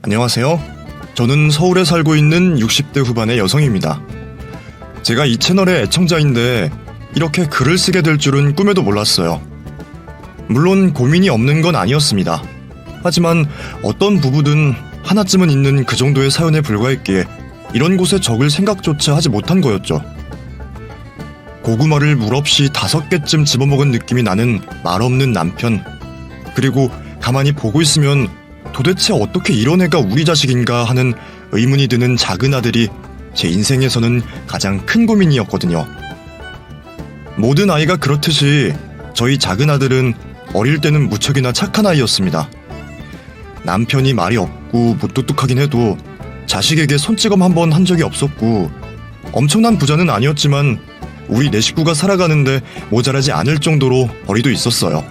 안녕하세요. 저는 서울에 살고 있는 60대 후반의 여성입니다. 제가 이 채널의 애청자인데 이렇게 글을 쓰게 될 줄은 꿈에도 몰랐어요. 물론 고민이 없는 건 아니었습니다. 하지만 어떤 부부든 하나쯤은 있는 그 정도의 사연에 불과했기에 이런 곳에 적을 생각조차 하지 못한 거였죠. 고구마를 물 없이 5개쯤 집어먹은 느낌이 나는 말 없는 남편, 그리고 가만히 보고 있으면 도대체 어떻게 이런 애가 우리 자식인가 하는 의문이 드는 작은 아들이 제 인생에서는 가장 큰 고민이었거든요. 모든 아이가 그렇듯이 저희 작은 아들은 어릴 때는 무척이나 착한 아이였습니다. 남편이 말이 없고 무뚝뚝하긴 해도 자식에게 손찌검 한번 한 적이 없었고, 엄청난 부자는 아니었지만 우리 네 식구가 살아가는데 모자라지 않을 정도로 벌이도 있었어요.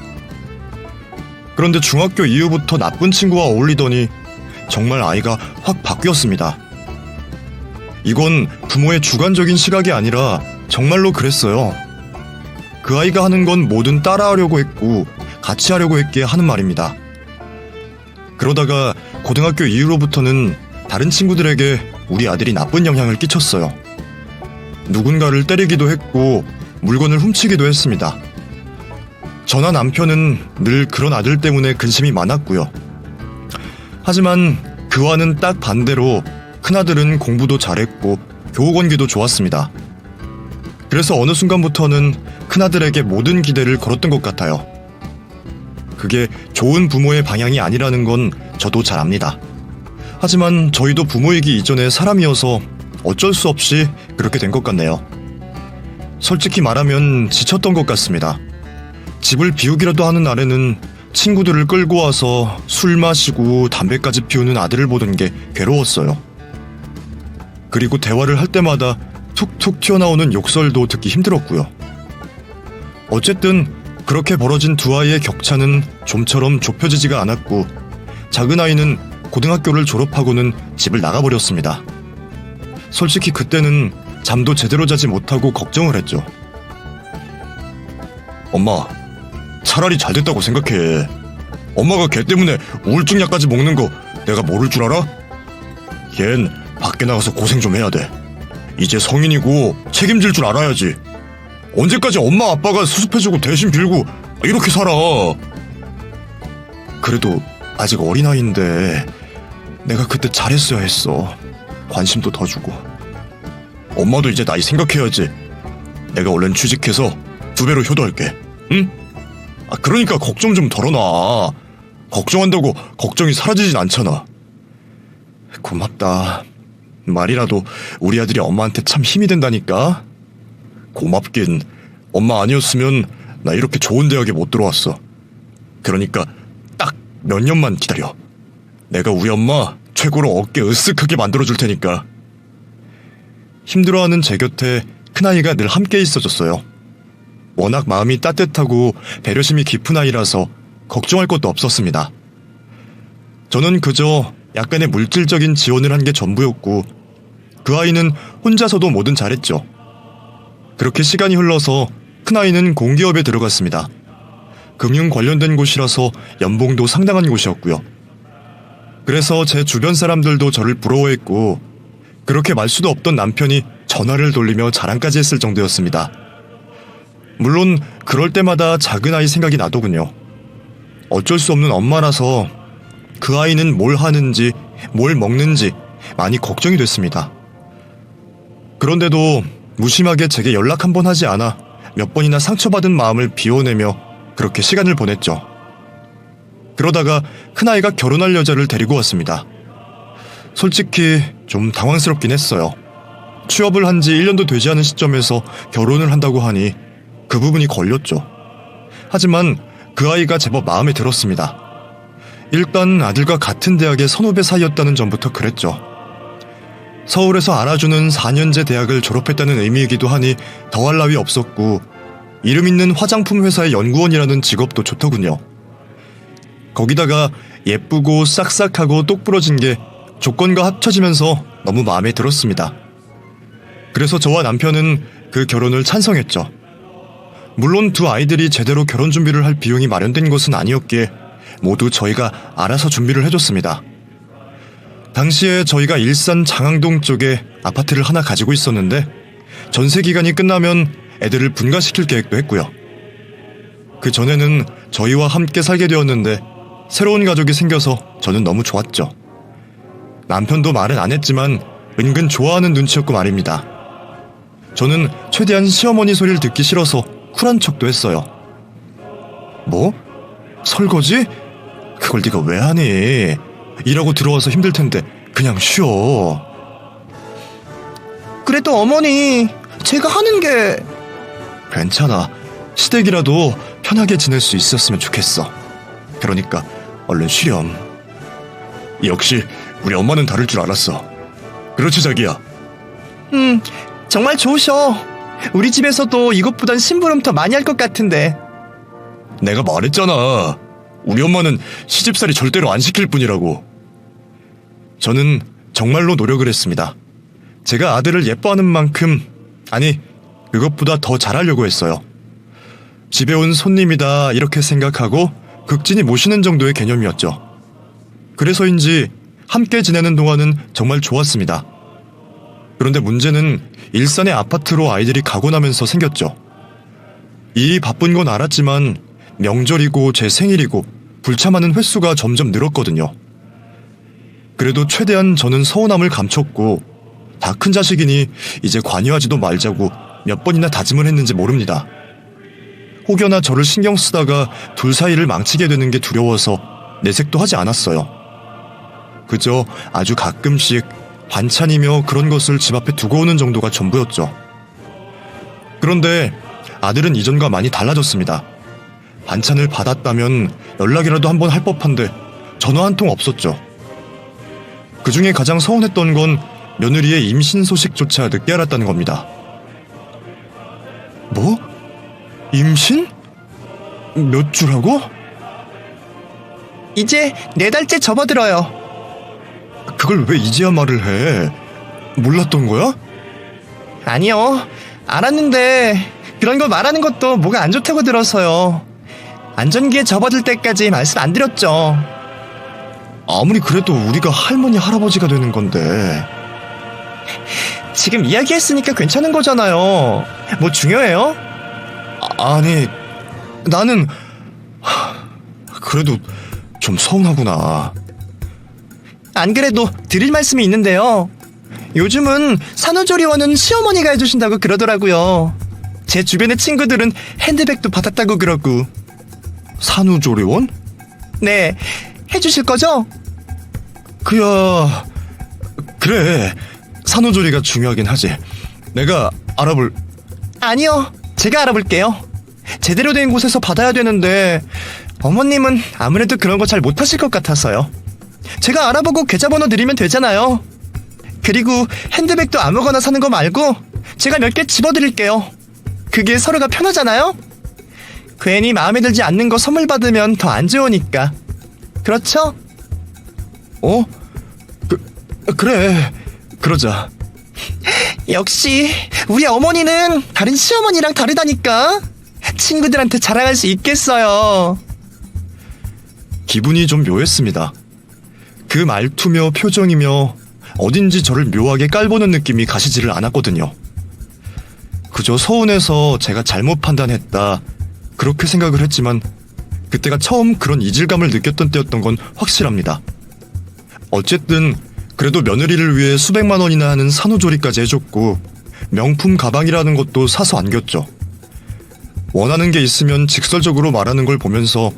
그런데 중학교 이후부터 나쁜 친구와 어울리더니 정말 아이가 확 바뀌었습니다. 이건 부모의 주관적인 시각이 아니라 정말로 그랬어요. 그 아이가 하는 건 뭐든 따라하려고 했고 같이 하려고 했기에 하는 말입니다. 그러다가 고등학교 이후로부터는 다른 친구들에게 우리 아들이 나쁜 영향을 끼쳤어요. 누군가를 때리기도 했고 물건을 훔치기도 했습니다. 저나 남편은 늘 그런 아들 때문에 근심이 많았고요. 하지만 그와는 딱 반대로 큰아들은 공부도 잘했고 교우관계도 좋았습니다. 그래서 어느 순간부터는 큰아들에게 모든 기대를 걸었던 것 같아요. 그게 좋은 부모의 방향이 아니라는 건 저도 잘 압니다. 하지만 저희도 부모이기 이전에 사람이어서 어쩔 수 없이 그렇게 된 것 같네요. 솔직히 말하면 지쳤던 것 같습니다. 집을 비우기라도 하는 날에는 친구들을 끌고 와서 술 마시고 담배까지 피우는 아들을 보던 게 괴로웠어요. 그리고 대화를 할 때마다 툭툭 튀어나오는 욕설도 듣기 힘들었고요. 어쨌든 그렇게 벌어진 두 아이의 격차는 좀처럼 좁혀지지가 않았고, 작은 아이는 고등학교를 졸업하고는 집을 나가버렸습니다. 솔직히 그때는 잠도 제대로 자지 못하고 걱정을 했죠. 엄마, 차라리 잘 됐다고 생각해. 엄마가 걔 때문에 우울증 약까지 먹는 거 내가 모를 줄 알아? 걘 밖에 나가서 고생 좀 해야 돼. 이제 성인이고 책임질 줄 알아야지. 언제까지 엄마 아빠가 수습해주고 대신 빌고 이렇게 살아. 그래도 아직 어린아이인데 내가 그때 잘했어야 했어. 관심도 더 주고. 엄마도 이제 나이 생각해야지. 내가 얼른 취직해서 2배로 효도할게. 응? 그러니까 걱정 좀 덜어놔. 걱정한다고 걱정이 사라지진 않잖아. 고맙다. 말이라도 우리 아들이 엄마한테 참 힘이 된다니까. 고맙긴. 엄마 아니었으면 나 이렇게 좋은 대학에 못 들어왔어. 그러니까 딱 몇 년만 기다려. 내가 우리 엄마 최고로 어깨 으쓱하게 만들어줄 테니까. 힘들어하는 제 곁에 큰아이가 늘 함께 있어줬어요. 워낙 마음이 따뜻하고 배려심이 깊은 아이라서 걱정할 것도 없었습니다. 저는 그저 약간의 물질적인 지원을 한 게 전부였고, 그 아이는 혼자서도 뭐든 잘했죠. 그렇게 시간이 흘러서 큰아이는 공기업에 들어갔습니다. 금융 관련된 곳이라서 연봉도 상당한 곳이었고요. 그래서 제 주변 사람들도 저를 부러워했고, 그렇게 말수도 없던 남편이 전화를 돌리며 자랑까지 했을 정도였습니다. 물론 그럴 때마다 작은 아이 생각이 나더군요. 어쩔 수 없는 엄마라서 그 아이는 뭘 하는지 뭘 먹는지 많이 걱정이 됐습니다. 그런데도 무심하게 제게 연락 한번 하지 않아 몇 번이나 상처받은 마음을 비워내며 그렇게 시간을 보냈죠. 그러다가 큰아이가 결혼할 여자를 데리고 왔습니다. 솔직히 좀 당황스럽긴 했어요. 취업을 한 지 1년도 되지 않은 시점에서 결혼을 한다고 하니 그 부분이 걸렸죠. 하지만 그 아이가 제법 마음에 들었습니다. 일단 아들과 같은 대학의 선후배 사이였다는 점부터 그랬죠. 서울에서 알아주는 4년제 대학을 졸업했다는 의미이기도 하니 더할 나위 없었고, 이름 있는 화장품 회사의 연구원이라는 직업도 좋더군요. 거기다가 예쁘고 싹싹하고 똑부러진 게 조건과 합쳐지면서 너무 마음에 들었습니다. 그래서 저와 남편은 그 결혼을 찬성했죠. 물론 두 아이들이 제대로 결혼 준비를 할 비용이 마련된 것은 아니었기에 모두 저희가 알아서 준비를 해줬습니다. 당시에 저희가 일산 장항동 쪽에 아파트를 하나 가지고 있었는데 전세 기간이 끝나면 애들을 분가시킬 계획도 했고요. 그 전에는 저희와 함께 살게 되었는데 새로운 가족이 생겨서 저는 너무 좋았죠. 남편도 말은 안 했지만 은근 좋아하는 눈치였고 말입니다. 저는 최대한 시어머니 소리를 듣기 싫어서 쿨한 척도 했어요. 뭐? 설거지? 그걸 네가 왜 하니? 일하고 들어와서 힘들 텐데 그냥 쉬어. 그래도 어머니, 제가 하는 게... 괜찮아. 시댁이라도 편하게 지낼 수 있었으면 좋겠어. 그러니까 얼른 쉬렴. 역시 우리 엄마는 다를 줄 알았어. 그렇지 자기야? 정말 좋으셔. 우리 집에서도 이것보단 심부름 더 많이 할 것 같은데. 내가 말했잖아. 우리 엄마는 시집살이 절대로 안 시킬 뿐이라고. 저는 정말로 노력을 했습니다. 제가 아들을 예뻐하는 만큼, 아니 그것보다 더 잘하려고 했어요. 집에 온 손님이다 이렇게 생각하고 극진히 모시는 정도의 개념이었죠. 그래서인지 함께 지내는 동안은 정말 좋았습니다. 그런데 문제는 일산의 아파트로 아이들이 가고 나면서 생겼죠. 일이 바쁜 건 알았지만 명절이고 제 생일이고 불참하는 횟수가 점점 늘었거든요. 그래도 최대한 저는 서운함을 감췄고 다 큰 자식이니 이제 관여하지도 말자고 몇 번이나 다짐을 했는지 모릅니다. 혹여나 저를 신경 쓰다가 둘 사이를 망치게 되는 게 두려워서 내색도 하지 않았어요. 그저 아주 가끔씩 반찬이며 그런 것을 집 앞에 두고 오는 정도가 전부였죠. 그런데 아들은 이전과 많이 달라졌습니다. 반찬을 받았다면 연락이라도 한번 할 법한데 전화 한 통 없었죠. 그 중에 가장 서운했던 건 며느리의 임신 소식조차 늦게 알았다는 겁니다. 뭐? 임신? 몇 주라고? 이제 4달째 접어들어요. 그걸 왜 이제야 말을 해? 몰랐던 거야? 아니요. 알았는데 그런 거 말하는 것도 뭐가 안 좋다고 들어서요. 안전기에 접어들 때까지 말씀 안 드렸죠. 아무리 그래도 우리가 할머니 할아버지가 되는 건데. 지금 이야기했으니까 괜찮은 거잖아요. 뭐 중요해요? 아니 나는 그래도 좀 서운하구나. 안 그래도 드릴 말씀이 있는데요. 요즘은 산후조리원은 시어머니가 해주신다고 그러더라고요. 제 주변의 친구들은 핸드백도 받았다고 그러고. 산후조리원? 네, 해주실 거죠? 그야 그래. 산후조리가 중요하긴 하지. 내가 알아볼. 아니요, 제가 알아볼게요. 제대로 된 곳에서 받아야 되는데 어머님은 아무래도 그런 거 잘 못하실 것 같아서요. 제가 알아보고 계좌번호 드리면 되잖아요. 그리고 핸드백도 아무거나 사는 거 말고 제가 몇 개 집어드릴게요. 그게 서로가 편하잖아요? 괜히 마음에 들지 않는 거 선물 받으면 더 안 좋으니까. 그렇죠? 어? 그래. 그러자. 역시 우리 어머니는 다른 시어머니랑 다르다니까. 친구들한테 자랑할 수 있겠어요. 기분이 좀 묘했습니다. 그 말투며 표정이며 어딘지 저를 묘하게 깔보는 느낌이 가시지를 않았거든요. 그저 서운해서 제가 잘못 판단했다 그렇게 생각을 했지만 그때가 처음 그런 이질감을 느꼈던 때였던 건 확실합니다. 어쨌든 그래도 며느리를 위해 수백만 원이나 하는 산후조리까지 해줬고 명품 가방이라는 것도 사서 안겼죠. 원하는 게 있으면 직설적으로 말하는 걸 보면서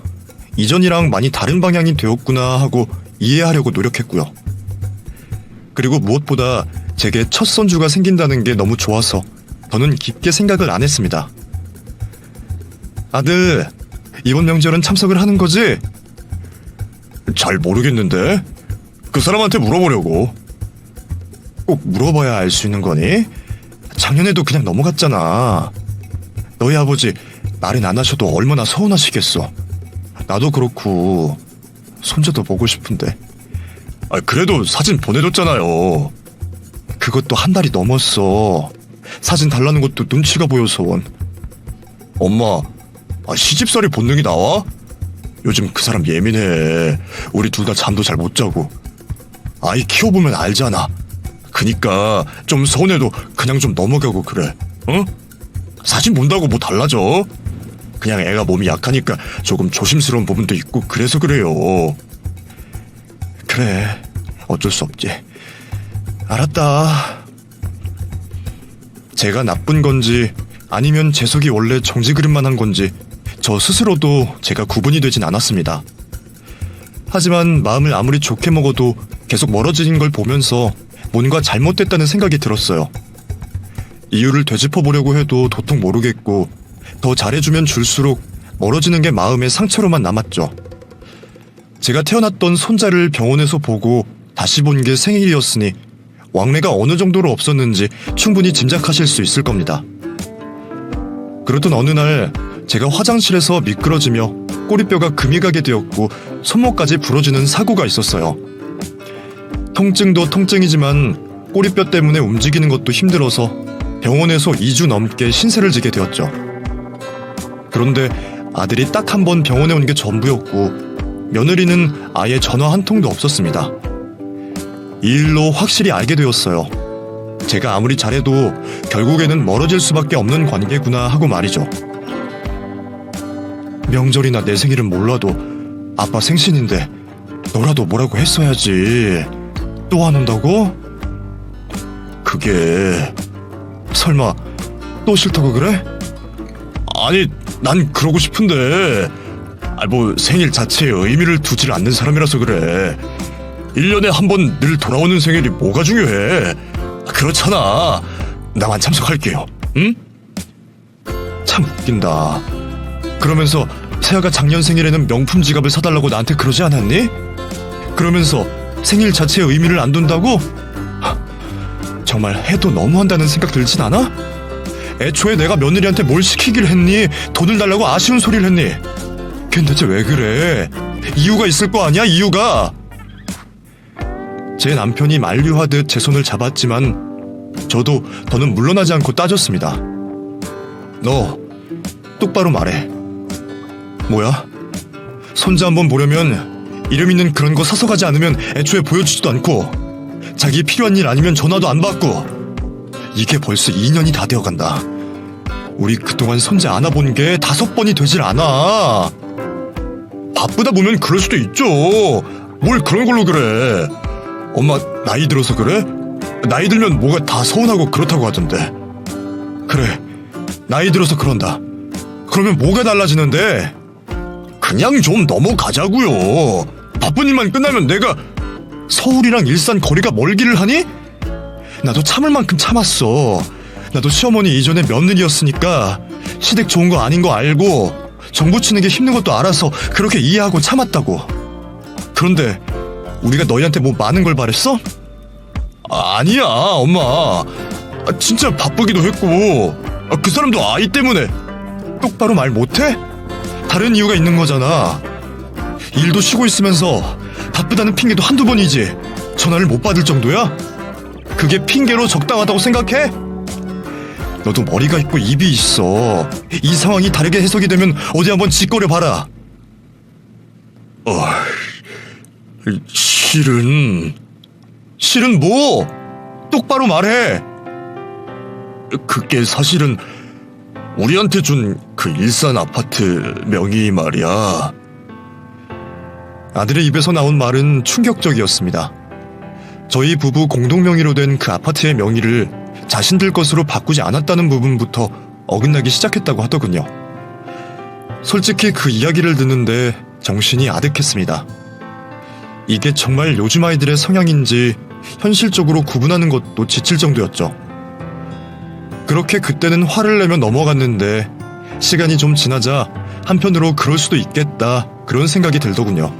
이전이랑 많이 다른 방향이 되었구나 하고 이해하려고 노력했고요. 그리고 무엇보다 제게 첫 손주가 생긴다는 게 너무 좋아서 더는 깊게 생각을 안 했습니다. 아들, 이번 명절은 참석을 하는 거지? 잘 모르겠는데? 그 사람한테 물어보려고. 꼭 물어봐야 알 수 있는 거니? 작년에도 그냥 넘어갔잖아. 너희 아버지 말은 안 하셔도 얼마나 서운하시겠어. 나도 그렇고 손자도 보고 싶은데. 그래도 사진 보내줬잖아요. 그것도 한 달이 넘었어. 사진 달라는 것도 눈치가 보여서. 엄마, 시집살이 본능이 나와? 요즘 그 사람 예민해. 우리 둘 다 잠도 잘 못 자고. 아이 키워보면 알잖아. 그니까 좀 서운해도 그냥 좀 넘어가고 그래. 어? 사진 본다고 뭐 달라져? 그냥 애가 몸이 약하니까 조금 조심스러운 부분도 있고 그래서 그래요. 그래, 어쩔 수 없지. 알았다. 제가 나쁜 건지 아니면 재석이 원래 정지 그릇만 한 건지 저 스스로도 제가 구분이 되진 않았습니다. 하지만 마음을 아무리 좋게 먹어도 계속 멀어지는 걸 보면서 뭔가 잘못됐다는 생각이 들었어요. 이유를 되짚어보려고 해도 도통 모르겠고 더 잘해주면 줄수록 멀어지는 게 마음의 상처로만 남았죠. 제가 태어났던 손자를 병원에서 보고 다시 본 게 생일이었으니 왕래가 어느 정도로 없었는지 충분히 짐작하실 수 있을 겁니다. 그러던 어느 날 제가 화장실에서 미끄러지며 꼬리뼈가 금이 가게 되었고 손목까지 부러지는 사고가 있었어요. 통증도 통증이지만 꼬리뼈 때문에 움직이는 것도 힘들어서 병원에서 2주 넘게 신세를 지게 되었죠. 그런데 아들이 딱 한 번 병원에 온 게 전부였고 며느리는 아예 전화 한 통도 없었습니다. 이 일로 확실히 알게 되었어요. 제가 아무리 잘해도 결국에는 멀어질 수밖에 없는 관계구나 하고 말이죠. 명절이나 내 생일은 몰라도 아빠 생신인데 너라도 뭐라고 했어야지. 또 안 온다고? 그게 설마 또 싫다고 그래? 아니 난 그러고 싶은데 뭐 생일 자체에 의미를 두질 않는 사람이라서 그래. 1년에 한 번 늘 돌아오는 생일이 뭐가 중요해. 그렇잖아. 나만 참석할게요. 응? 참 웃긴다. 그러면서 세아가 작년 생일에는 명품 지갑을 사달라고 나한테 그러지 않았니? 그러면서 생일 자체에 의미를 안 둔다고? 정말 해도 너무한다는 생각 들진 않아? 애초에 내가 며느리한테 뭘 시키길 했니? 돈을 달라고 아쉬운 소리를 했니? 걘 대체 왜 그래? 이유가 있을 거 아니야, 이유가? 제 남편이 만류하듯 제 손을 잡았지만 저도 더는 물러나지 않고 따졌습니다. 너 똑바로 말해. 뭐야? 손자 한번 보려면 이름 있는 그런 거 사서 가지 않으면 애초에 보여주지도 않고 자기 필요한 일 아니면 전화도 안 받고. 이게 벌써 2년이 다 되어간다. 우리 그동안 손자 안아본 게 5번이 되질 않아. 바쁘다 보면 그럴 수도 있죠. 뭘 그런 걸로 그래. 엄마 나이 들어서 그래? 나이 들면 뭐가 다 서운하고 그렇다고 하던데. 그래, 나이 들어서 그런다. 그러면 뭐가 달라지는데? 그냥 좀 넘어가자고요. 바쁜 일만 끝나면 내가 서울이랑 일산 거리가 멀기를 하니? 나도 참을 만큼 참았어. 나도 시어머니 이전에 며느리였으니까 시댁 좋은 거 아닌 거 알고 정부 치는 게 힘든 것도 알아서 그렇게 이해하고 참았다고. 그런데 우리가 너희한테 뭐 많은 걸 바랬어? 아니야 엄마. 진짜 바쁘기도 했고 그 사람도 아이 때문에. 똑바로 말 못해? 다른 이유가 있는 거잖아. 일도 쉬고 있으면서 바쁘다는 핑계도 한두 번이지 전화를 못 받을 정도야? 그게 핑계로 적당하다고 생각해? 너도 머리가 있고 입이 있어. 이 상황이 다르게 해석이 되면 어디 한번 짓거려 봐라. 실은 뭐? 똑바로 말해. 그게 사실은 우리한테 준 그 일산 아파트 명의 말이야. 아들의 입에서 나온 말은 충격적이었습니다. 저희 부부 공동 명의로 된 그 아파트의 명의를 자신들 것으로 바꾸지 않았다는 부분부터 어긋나기 시작했다고 하더군요. 솔직히 그 이야기를 듣는데 정신이 아득했습니다. 이게 정말 요즘 아이들의 성향인지 현실적으로 구분하는 것도 지칠 정도였죠. 그렇게 그때는 화를 내며 넘어갔는데 시간이 좀 지나자 한편으로 그럴 수도 있겠다 그런 생각이 들더군요.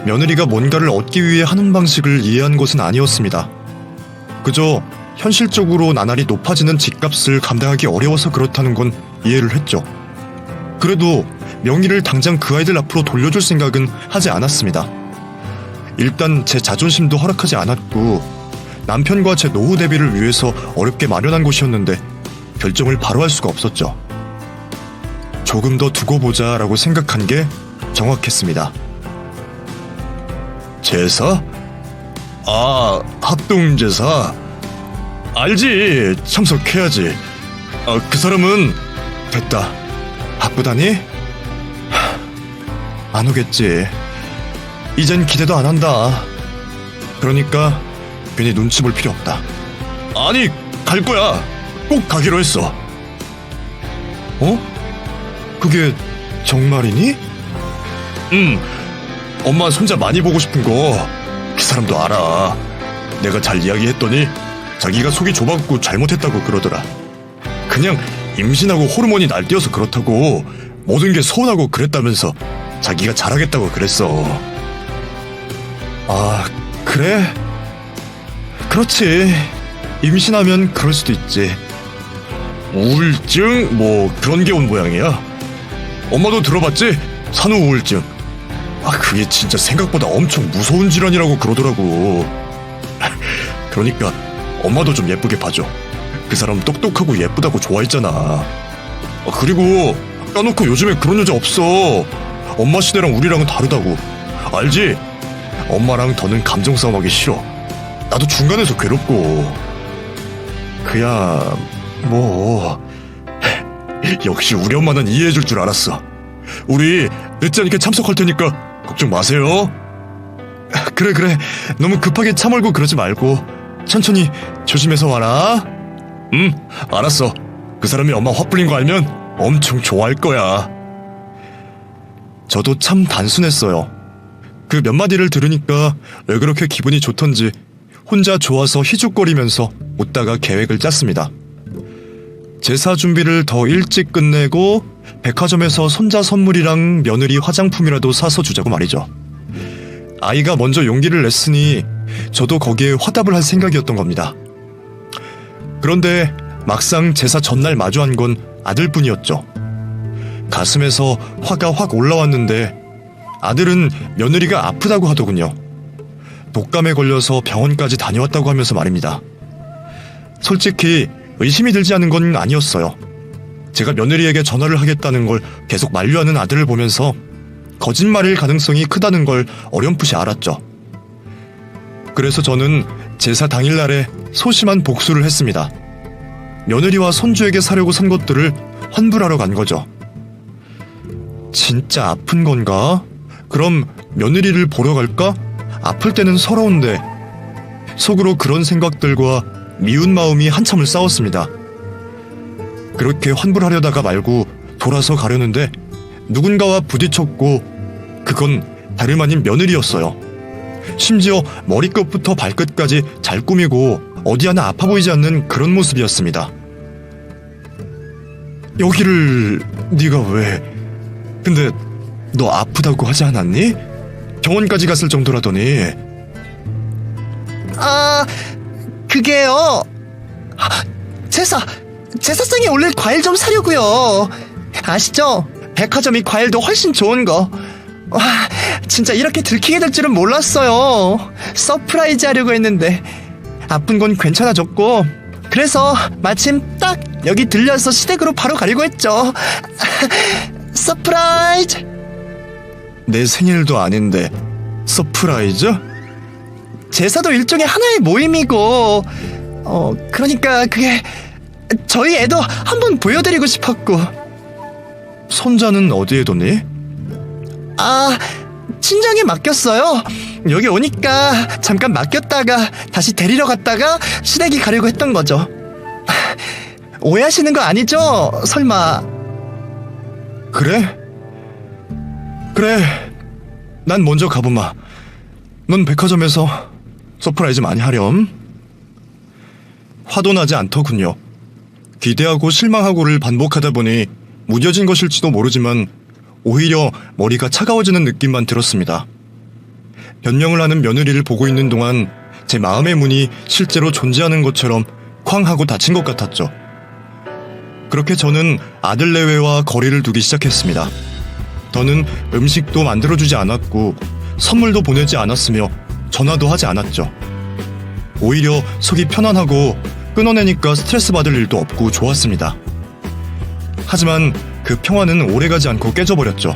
며느리가 뭔가를 얻기 위해 하는 방식을 이해한 것은 아니었습니다. 그저 현실적으로 나날이 높아지는 집값을 감당하기 어려워서 그렇다는 건 이해를 했죠. 그래도 명의를 당장 그 아이들 앞으로 돌려줄 생각은 하지 않았습니다. 일단 제 자존심도 허락하지 않았고 남편과 제 노후 대비를 위해서 어렵게 마련한 곳이었는데 결정을 바로 할 수가 없었죠. 조금 더 두고 보자라고 생각한 게 정확했습니다. 제사? 아, 합동제사? 알지. 참석해야지. 그 사람은 됐다. 바쁘다니? 안 오겠지. 이젠 기대도 안 한다. 그러니까 괜히 눈치 볼 필요 없다. 아니, 갈 거야. 꼭 가기로 했어. 그게 정말이니? 엄마 손자 많이 보고 싶은 거 그 사람도 알아. 내가 잘 이야기했더니 자기가 속이 좁았고 잘못했다고 그러더라. 그냥 임신하고 호르몬이 날뛰어서 그렇다고 모든 게 서운하고 그랬다면서 자기가 잘하겠다고 그랬어. 아, 그래? 그렇지. 임신하면 그럴 수도 있지. 우울증? 뭐 그런 게 온 모양이야. 엄마도 들어봤지? 산후 우울증. 그게 진짜 생각보다 엄청 무서운 질환이라고 그러더라고. 그러니까 엄마도 좀 예쁘게 봐줘. 그 사람 똑똑하고 예쁘다고 좋아했잖아. 그리고 까놓고 요즘에 그런 여자 없어. 엄마 시대랑 우리랑은 다르다고. 알지? 엄마랑 더는 감정 싸움하기 싫어. 나도 중간에서 괴롭고. 그야 뭐 역시 우리 엄마는 이해해줄 줄 알았어. 우리 늦지 않게 참석할 테니까 걱정 마세요. 그래 너무 급하게 차 몰고 그러지 말고 천천히 조심해서 와라. 알았어. 그 사람이 엄마 화풀린 거 알면 엄청 좋아할 거야. 저도 참 단순했어요. 그 몇 마디를 들으니까 왜 그렇게 기분이 좋던지 혼자 좋아서 희죽거리면서 웃다가 계획을 짰습니다. 제사 준비를 더 일찍 끝내고 백화점에서 손자 선물이랑 며느리 화장품이라도 사서 주자고 말이죠. 아이가 먼저 용기를 냈으니 저도 거기에 화답을 할 생각이었던 겁니다. 그런데 막상 제사 전날 마주한 건 아들뿐이었죠. 가슴에서 화가 확 올라왔는데 아들은 며느리가 아프다고 하더군요. 독감에 걸려서 병원까지 다녀왔다고 하면서 말입니다. 솔직히 의심이 들지 않은 건 아니었어요. 제가 며느리에게 전화를 하겠다는 걸 계속 만류하는 아들을 보면서 거짓말일 가능성이 크다는 걸 어렴풋이 알았죠. 그래서 저는 제사 당일날에 소심한 복수를 했습니다. 며느리와 손주에게 사려고 산 것들을 환불하러 간 거죠. 진짜 아픈 건가? 그럼 며느리를 보러 갈까? 아플 때는 서러운데. 속으로 그런 생각들과 미운 마음이 한참을 싸웠습니다. 그렇게 환불하려다가 말고 돌아서 가려는데 누군가와 부딪혔고 그건 다름 아닌 며느리였어요. 심지어 머리끝부터 발끝까지 잘 꾸미고 어디 하나 아파 보이지 않는 그런 모습이었습니다. 여기를 네가 왜... 근데 너 아프다고 하지 않았니? 병원까지 갔을 정도라더니. 그게요. 제사상에 올릴 과일 좀 사려고요. 아시죠? 백화점이 과일도 훨씬 좋은 거. 와, 진짜 이렇게 들키게 될 줄은 몰랐어요. 서프라이즈 하려고 했는데 아픈 건 괜찮아졌고 그래서 마침 딱 여기 들려서 시댁으로 바로 가려고 했죠. 서프라이즈! 내 생일도 아닌데 서프라이즈? 제사도 일종의 하나의 모임이고 그러니까 그게 저희 애도 한번 보여드리고 싶었고. 손자는 어디에 뒀니? 친정에 맡겼어요. 여기 오니까 잠깐 맡겼다가 다시 데리러 갔다가 시댁이 가려고 했던 거죠. 오해하시는 거 아니죠? 설마. 그래? 난 먼저 가보마. 넌 백화점에서 서프라이즈 많이 하렴. 화도 나지 않더군요. 기대하고 실망하고를 반복하다 보니 무뎌진 것일지도 모르지만 오히려 머리가 차가워지는 느낌만 들었습니다. 변명을 하는 며느리를 보고 있는 동안 제 마음의 문이 실제로 존재하는 것처럼 쾅 하고 닫힌 것 같았죠. 그렇게 저는 아들 내외와 거리를 두기 시작했습니다. 더는 음식도 만들어주지 않았고 선물도 보내지 않았으며 전화도 하지 않았죠. 오히려 속이 편안하고 끊어내니까 스트레스 받을 일도 없고 좋았습니다. 하지만 그 평화는 오래가지 않고 깨져버렸죠.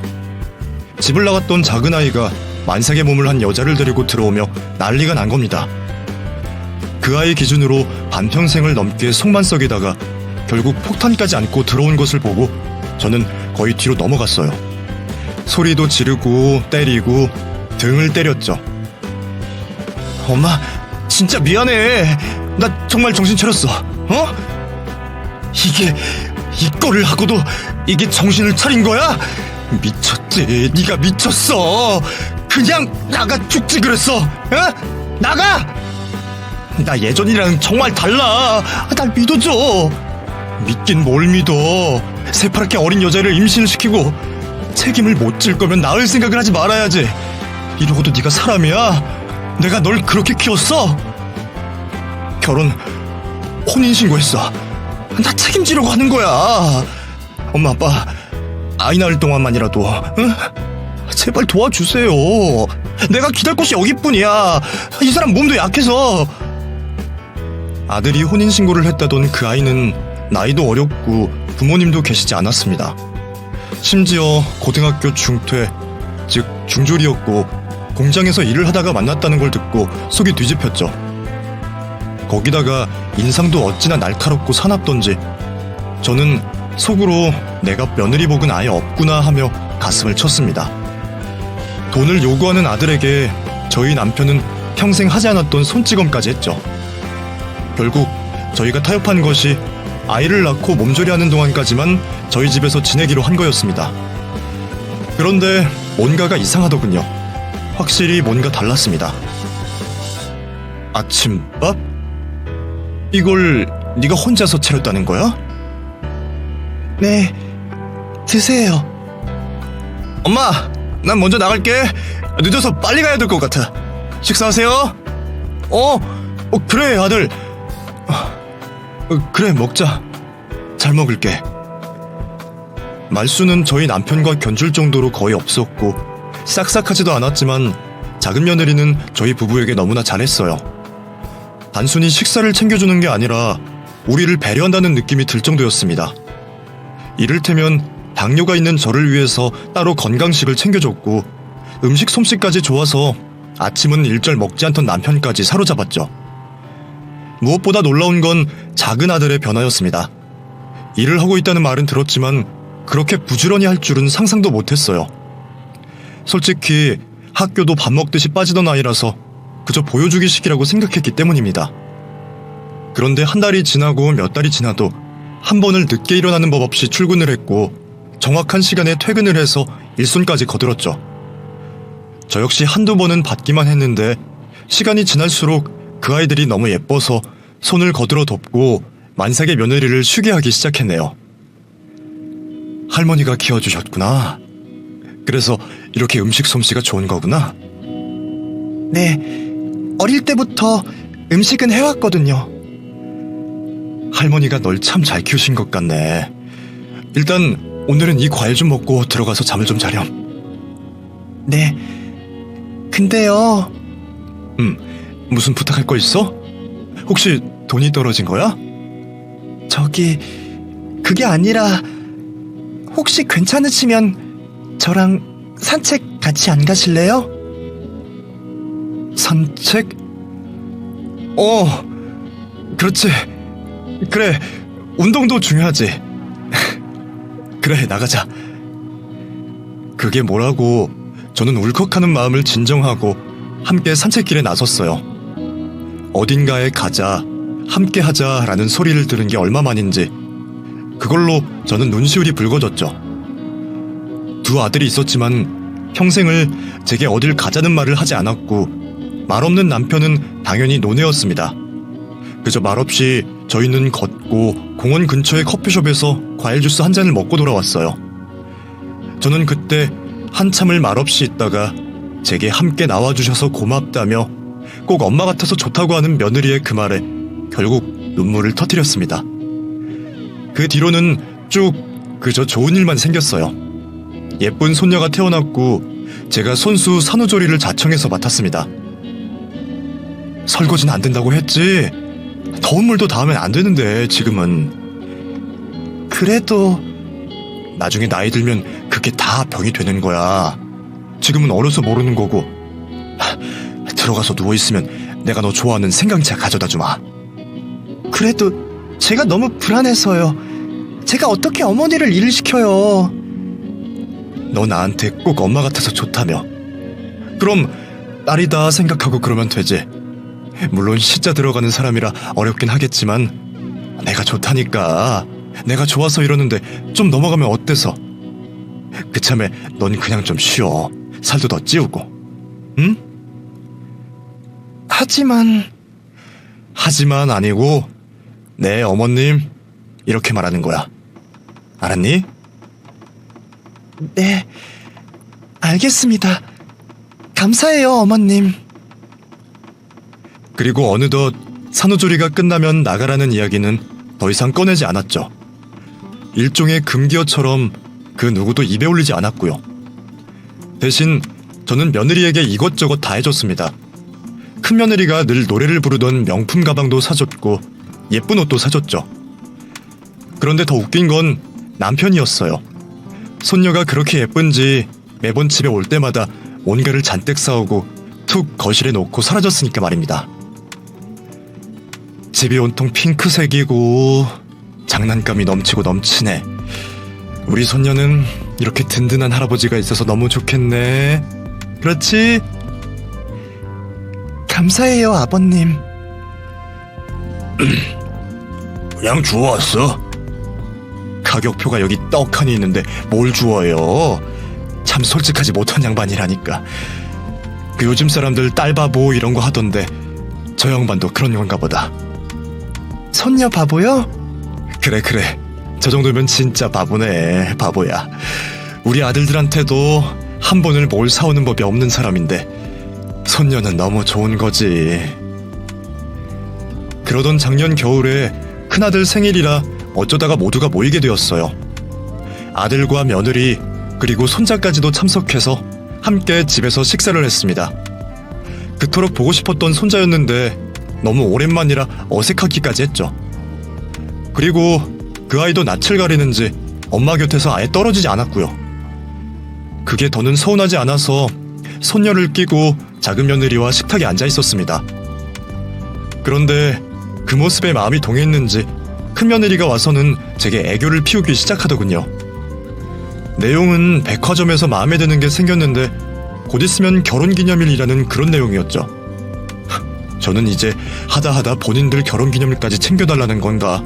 집을 나갔던 작은아이가 만삭의 몸을 한 여자를 데리고 들어오며 난리가 난 겁니다. 그 아이 기준으로 반평생을 넘게 속만 썩이다가 결국 폭탄까지 안고 들어온 것을 보고 저는 거의 뒤로 넘어갔어요. 소리도 지르고 때리고 등을 때렸죠. 엄마, 진짜 미안해. 나 정말 정신 차렸어. 이거를 하고도 이게 정신을 차린 거야? 미쳤지. 네가 미쳤어. 그냥 나가 죽지 그랬어. 나가! 나 예전이랑 정말 달라. 날 믿어줘. 믿긴 뭘 믿어. 새파랗게 어린 여자를 임신을 시키고 책임을 못 질 거면 나을 생각을 하지 말아야지. 이러고도 네가 사람이야? 내가 널 그렇게 키웠어? 결혼, 혼인신고했어. 나 책임지려고 하는 거야. 엄마, 아빠, 아이 낳을 동안만이라도 제발 도와주세요. 내가 기댈 곳이 여기뿐이야. 이 사람 몸도 약해서. 아들이 혼인신고를 했다던 그 아이는 나이도 어렸고 부모님도 계시지 않았습니다. 심지어 고등학교 중퇴, 즉 중졸이었고 공장에서 일을 하다가 만났다는 걸 듣고 속이 뒤집혔죠. 거기다가 인상도 어찌나 날카롭고 사납던지 저는 속으로 내가 며느리 복은 아예 없구나 하며 가슴을 쳤습니다. 돈을 요구하는 아들에게 저희 남편은 평생 하지 않았던 손찌검까지 했죠. 결국 저희가 타협한 것이 아이를 낳고 몸조리하는 동안까지만 저희 집에서 지내기로 한 거였습니다. 그런데 뭔가가 이상하더군요. 확실히 뭔가 달랐습니다. 아침밥? 이걸 네가 혼자서 차렸다는 거야? 네, 드세요. 엄마, 난 먼저 나갈게. 늦어서 빨리 가야 될 것 같아. 식사하세요. 그래 아들. 그래 먹자. 잘 먹을게. 말수는 저희 남편과 견줄 정도로 거의 없었고 싹싹하지도 않았지만 작은 며느리는 저희 부부에게 너무나 잘했어요. 단순히 식사를 챙겨주는 게 아니라 우리를 배려한다는 느낌이 들 정도였습니다. 이를테면 당뇨가 있는 저를 위해서 따로 건강식을 챙겨줬고 음식 솜씨까지 좋아서 아침은 일절 먹지 않던 남편까지 사로잡았죠. 무엇보다 놀라운 건 작은 아들의 변화였습니다. 일을 하고 있다는 말은 들었지만 그렇게 부지런히 할 줄은 상상도 못했어요. 솔직히 학교도 밥 먹듯이 빠지던 아이라서 그저 보여주기식이라고 생각했기 때문입니다. 그런데 한 달이 지나고 몇 달이 지나도 한 번을 늦게 일어나는 법 없이 출근을 했고 정확한 시간에 퇴근을 해서 일손까지 거들었죠. 저 역시 한두 번은 받기만 했는데 시간이 지날수록 그 아이들이 너무 예뻐서 손을 거들어 덮고 만삭의 며느리를 쉬게 하기 시작했네요. 할머니가 키워주셨구나. 그래서 이렇게 음식 솜씨가 좋은 거구나. 네, 어릴 때부터 음식은 해왔거든요. 할머니가 널 참 잘 키우신 것 같네. 일단 오늘은 이 과일 좀 먹고 들어가서 잠을 좀 자렴. 네, 근데요. 무슨 부탁할 거 있어? 혹시 돈이 떨어진 거야? 그게 아니라 혹시 괜찮으시면 저랑 산책 같이 안 가실래요? 산책? 그렇지. 그래, 운동도 중요하지. 그래, 나가자. 그게 뭐라고 저는 울컥하는 마음을 진정하고 함께 산책길에 나섰어요. 어딘가에 가자, 함께 하자라는 소리를 들은 게 얼마만인지 그걸로 저는 눈시울이 붉어졌죠. 두 아들이 있었지만 평생을 제게 어딜 가자는 말을 하지 않았고 말없는 남편은 당연히 노네였습니다. 그저 말없이 저희는 걷고 공원 근처의 커피숍에서 과일 주스 한 잔을 먹고 돌아왔어요. 저는 그때 한참을 말없이 있다가 제게 함께 나와주셔서 고맙다며 꼭 엄마 같아서 좋다고 하는 며느리의 그 말에 결국 눈물을 터뜨렸습니다. 그 뒤로는 쭉 그저 좋은 일만 생겼어요. 예쁜 손녀가 태어났고 제가 손수 산후조리를 자청해서 맡았습니다. 설거지는 안 된다고 했지. 더운 물도 닿으면 안 되는데 지금은. 그래도 나중에 나이 들면 그게 다 병이 되는 거야. 지금은 어려서 모르는 거고 들어가서 누워있으면 내가 너 좋아하는 생강차 가져다 주마. 그래도 제가 너무 불안해서요. 제가 어떻게 어머니를 일을 시켜요. 너 나한테 꼭 엄마 같아서 좋다며. 그럼 딸이다 생각하고 그러면 되지. 물론 시자 들어가는 사람이라 어렵긴 하겠지만 내가 좋다니까. 내가 좋아서 이러는데 좀 넘어가면 어때서? 그참에 넌 그냥 좀 쉬어. 살도 더 찌우고. 응? 하지만 아니고 네 어머님 이렇게 말하는 거야. 알았니? 네, 알겠습니다. 감사해요, 어머님. 그리고 어느덧 산후조리가 끝나면 나가라는 이야기는 더 이상 꺼내지 않았죠. 일종의 금기어처럼 그 누구도 입에 올리지 않았고요. 대신 저는 며느리에게 이것저것 다 해줬습니다. 큰며느리가 늘 노래를 부르던 명품 가방도 사줬고 예쁜 옷도 사줬죠. 그런데 더 웃긴 건 남편이었어요. 손녀가 그렇게 예쁜지 매번 집에 올 때마다 뭔가를 잔뜩 사오고 툭 거실에 놓고 사라졌으니까 말입니다. 집이 온통 핑크색이고 장난감이 넘치고 넘치네. 우리 손녀는 이렇게 든든한 할아버지가 있어서 너무 좋겠네. 그렇지? 감사해요, 아버님. 그냥 주웠어. 가격표가 여기 떡하니 있는데 뭘 주워요. 참 솔직하지 못한 양반이라니까. 그 요즘 사람들 딸바보 이런 거 하던데 저 양반도 그런 건가 보다. 손녀 바보요? 그래 저 정도면 진짜 바보네. 바보야. 우리 아들들한테도 한 번을 뭘 사오는 법이 없는 사람인데 손녀는 너무 좋은 거지. 그러던 작년 겨울에 큰아들 생일이라 어쩌다가 모두가 모이게 되었어요. 아들과 며느리 그리고 손자까지도 참석해서 함께 집에서 식사를 했습니다. 그토록 보고 싶었던 손자였는데 너무 오랜만이라 어색하기까지 했죠. 그리고 그 아이도 낯을 가리는지 엄마 곁에서 아예 떨어지지 않았고요. 그게 더는 서운하지 않아서 손녀를 끼고 작은 며느리와 식탁에 앉아 있었습니다. 그런데 그 모습에 마음이 동했는지 큰 며느리가 와서는 제게 애교를 피우기 시작하더군요. 내용은 백화점에서 마음에 드는 게 생겼는데 곧 있으면 결혼기념일이라는 그런 내용이었죠. 저는 이제 하다 본인들 결혼기념일까지 챙겨달라는 건가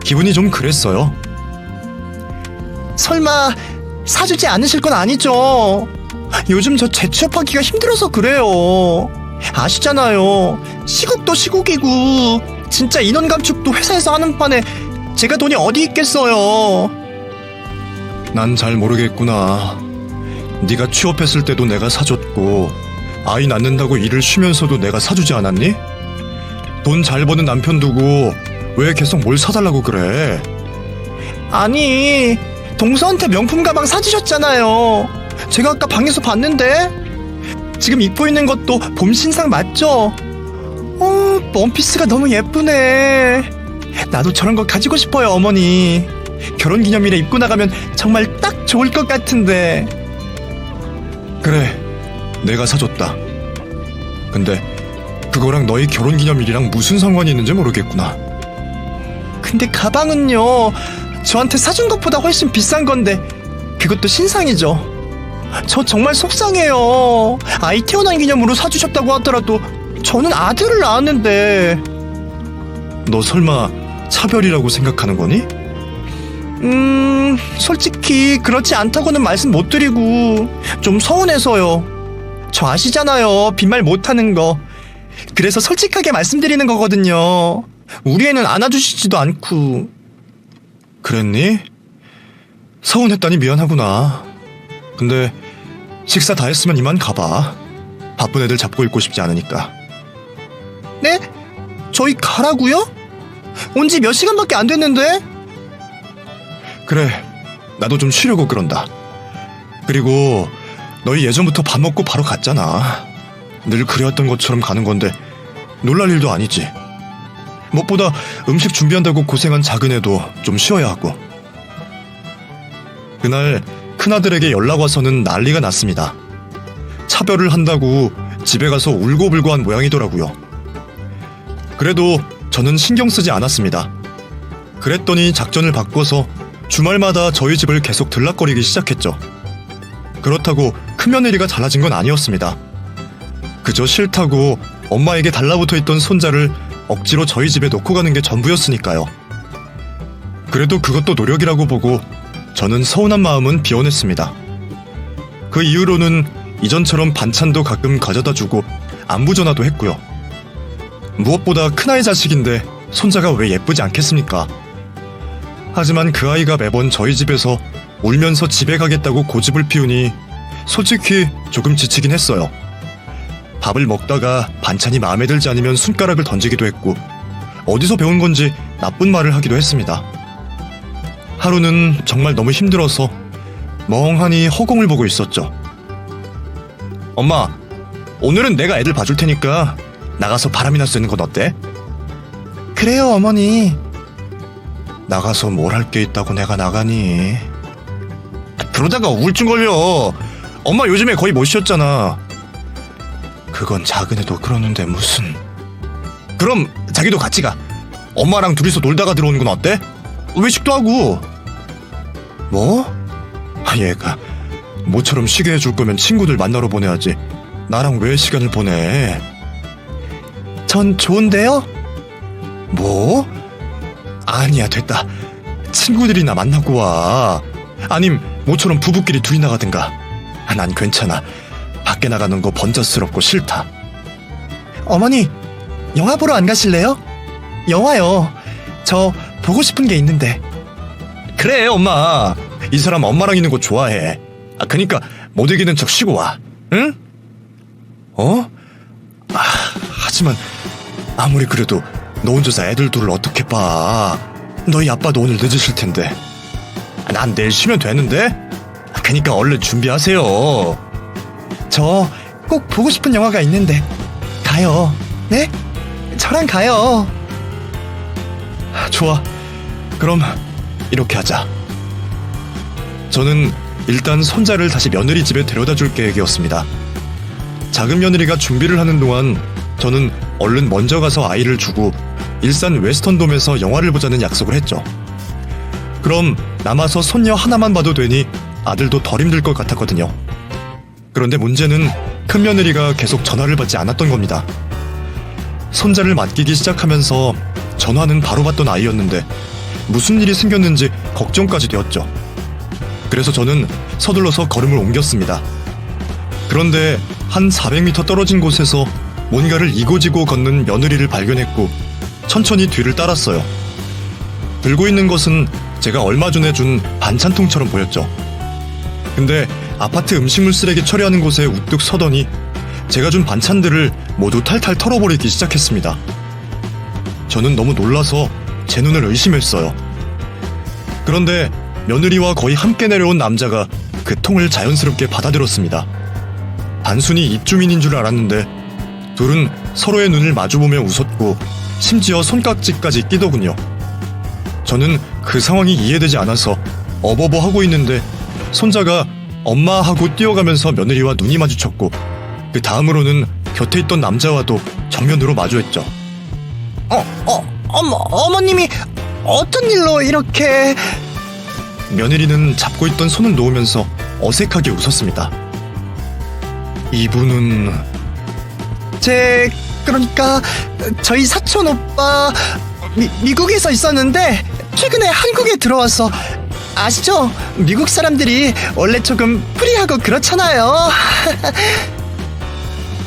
기분이 좀 그랬어요. 설마 사주지 않으실 건 아니죠? 요즘 저 재취업하기가 힘들어서 그래요. 아시잖아요. 시국도 시국이고 진짜 인원 감축도 회사에서 하는 판에 제가 돈이 어디 있겠어요. 난 잘 모르겠구나. 네가 취업했을 때도 내가 사줬고 아이 낳는다고 일을 쉬면서도 내가 사주지 않았니? 돈 잘 버는 남편 두고 왜 계속 뭘 사달라고 그래? 아니, 동서한테 명품 가방 사주셨잖아요. 제가 아까 방에서 봤는데 지금 입고 있는 것도 봄 신상 맞죠? 원피스가 너무 예쁘네. 나도 저런 거 가지고 싶어요, 어머니. 결혼기념일에 입고 나가면 정말 딱 좋을 것 같은데. 그래, 내가 사줬다. 근데 그거랑 너희 결혼기념일이랑 무슨 상관이 있는지 모르겠구나. 근데 가방은요, 저한테 사준 것보다 훨씬 비싼 건데 그것도 신상이죠. 저 정말 속상해요. 아이 태어난 기념으로 사주셨다고 하더라도 저는 아들을 낳았는데. 너 설마 차별이라고 생각하는 거니? 솔직히 그렇지 않다고는 말씀 못 드리고 좀 서운해서요. 저 아시잖아요, 빈말 못하는 거. 그래서 솔직하게 말씀드리는 거거든요. 우리 애는 안아주시지도 않고. 그랬니? 서운했다니 미안하구나. 근데 식사 다 했으면 이만 가봐. 바쁜 애들 잡고 있고 싶지 않으니까. 네? 저희 가라고요? 온 지 몇 시간밖에 안 됐는데? 그래, 나도 좀 쉬려고 그런다. 그리고 너희 예전부터 밥 먹고 바로 갔잖아. 늘 그래왔던 것처럼 가는 건데 놀랄 일도 아니지. 무엇보다 음식 준비한다고 고생한 작은 애도 좀 쉬어야 하고. 그날 큰아들에게 연락 와서는 난리가 났습니다. 차별을 한다고 집에 가서 울고불고한 모양이더라고요. 그래도 저는 신경 쓰지 않았습니다. 그랬더니 작전을 바꿔서 주말마다 저희 집을 계속 들락거리기 시작했죠. 그렇다고 큰며느리가 달라진 건 아니었습니다. 그저 싫다고 엄마에게 달라붙어 있던 손자를 억지로 저희 집에 놓고 가는 게 전부였으니까요. 그래도 그것도 노력이라고 보고 저는 서운한 마음은 비워냈습니다. 그 이후로는 이전처럼 반찬도 가끔 가져다주고 안부 전화도 했고요. 무엇보다 큰아이 자식인데 손자가 왜 예쁘지 않겠습니까? 하지만 그 아이가 매번 저희 집에서 울면서 집에 가겠다고 고집을 피우니 솔직히 조금 지치긴 했어요. 밥을 먹다가 반찬이 마음에 들지 않으면 손가락을 던지기도 했고 어디서 배운 건지 나쁜 말을 하기도 했습니다. 하루는 정말 너무 힘들어서 멍하니 허공을 보고 있었죠. 엄마, 오늘은 내가 애들 봐줄 테니까 나가서 바람이나 쐬는 건 어때? 그래요, 어머니. 나가서 뭘 할 게 있다고 내가 나가니? 그러다가 우울증 걸려. 엄마 요즘에 거의 못 쉬었잖아. 그건 작은애도 그러는데 무슨... 그럼 자기도 같이 가. 엄마랑 둘이서 놀다가 들어오는 건 어때? 외식도 하고. 뭐? 얘가 모처럼 쉬게 해줄 거면 친구들 만나러 보내야지. 나랑 왜 시간을 보내? 전 좋은데요? 뭐? 아니야, 됐다. 친구들이나 만나고 와. 아님 모처럼 부부끼리 둘이 나가든가. 난 괜찮아. 밖에 나가는 거 번잡스럽고 싫다. 어머니, 영화 보러 안 가실래요? 영화요. 저 보고 싶은 게 있는데. 그래, 엄마. 이 사람 엄마랑 있는 거 좋아해. 그니까 못 이기는 척 쉬고 와. 응? 어? 하지만 아무리 그래도 너 혼자서 애들 둘을 어떻게 봐. 너희 아빠도 오늘 늦으실 텐데. 난 내일 쉬면 되는데? 그니까 얼른 준비하세요. 저 꼭 보고 싶은 영화가 있는데. 가요. 네? 저랑 가요. 좋아. 그럼 이렇게 하자. 저는 일단 손자를 다시 며느리 집에 데려다 줄 계획이었습니다. 작은 며느리가 준비를 하는 동안 저는 얼른 먼저 가서 아이를 주고 일산 웨스턴돔에서 영화를 보자는 약속을 했죠. 그럼 남아서 손녀 하나만 봐도 되니 아들도 덜 힘들 것 같았거든요. 그런데 문제는 큰 며느리가 계속 전화를 받지 않았던 겁니다. 손자를 맡기기 시작하면서 전화는 바로 받던 아이였는데 무슨 일이 생겼는지 걱정까지 되었죠. 그래서 저는 서둘러서 걸음을 옮겼습니다. 그런데 한 400m 떨어진 곳에서 뭔가를 이고지고 걷는 며느리를 발견했고 천천히 뒤를 따랐어요. 들고 있는 것은 제가 얼마 전에 준 반찬통처럼 보였죠. 근데 아파트 음식물 쓰레기 처리하는 곳에 우뚝 서더니 제가 준 반찬들을 모두 탈탈 털어버리기 시작했습니다. 저는 너무 놀라서 제 눈을 의심했어요. 그런데 며느리와 거의 함께 내려온 남자가 그 통을 자연스럽게 받아들었습니다. 단순히 입주민인 줄 알았는데 둘은 서로의 눈을 마주보며 웃었고 심지어 손깍지까지 끼더군요. 저는 그 상황이 이해되지 않아서 어버버 하고 있는데 손자가 엄마 하고 뛰어가면서 며느리와 눈이 마주쳤고 그 다음으로는 곁에 있던 남자와도 정면으로 마주했죠. 어머님이 어떤 일로 이렇게... 며느리는 잡고 있던 손을 놓으면서 어색하게 웃었습니다. 이분은... 그러니까 저희 사촌 오빠 미국에서 있었는데 최근에 한국에 들어와서 아시죠? 미국 사람들이 원래 조금 프리하고 그렇잖아요.